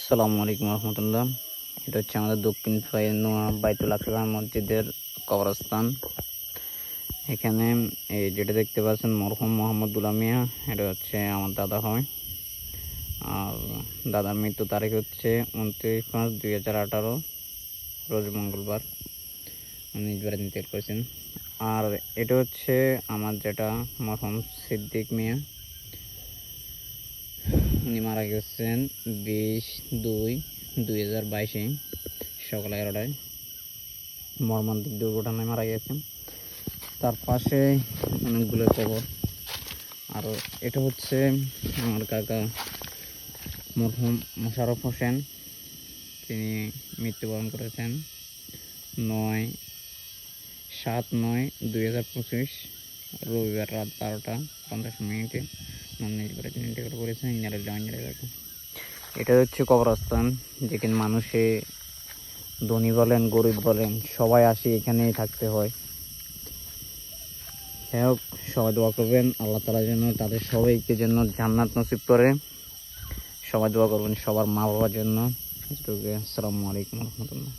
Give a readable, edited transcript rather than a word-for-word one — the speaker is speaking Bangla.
আসসালামু আলাইকুম রহমতুল্লাহ। এটা হচ্ছে আমাদের দক্ষিণ পায়ে নোয়া বাইতুল আকরাম মসজিদের কবরস্থান। এখানে এই যেটা দেখতে পাচ্ছেন মরহুম মোহাম্মদুল্লাহ মিয়া, এটা হচ্ছে আমার দাদা হয়। আর দাদার মৃত্যু তারিখ হচ্ছে 29/5/2018, রোজ মঙ্গলবার উনি নিজবারে ইন্তেকাল করেছেন। আর এটা হচ্ছে আমার যেটা মরহুম সিদ্দিক মিয়া, উনি মারা গেছেন 20/2/2022 সকাল 11টায় মর্মান্তিক দুর্ঘটনায় মারা গেছেন। তার পাশে অনেকগুলো কবর। আর এটা হচ্ছে আমার কাকা মরহুম মোশাররফ হোসেন, তিনি মৃত্যুবরণ করেছেন 7/9/2025 রবিবার রাত 12:50 ইন্তেকাল করেছেন। এটা হচ্ছে কবরস্থান, যেখানে মানুষে ধনী বলেন গরিব বলেন সবাই আসি, এখানেই থাকতে হয়। যাই হোক, সবাই দোয়া করবেন আল্লাহ তাআলা যেন তাদের সবাইকে যেন জান্নাত নসিব করে। সবাই দোয়া করবেন সবার মা বাবার জন্য। আসসালামু আলাইকুম রহমতুল্লাহ।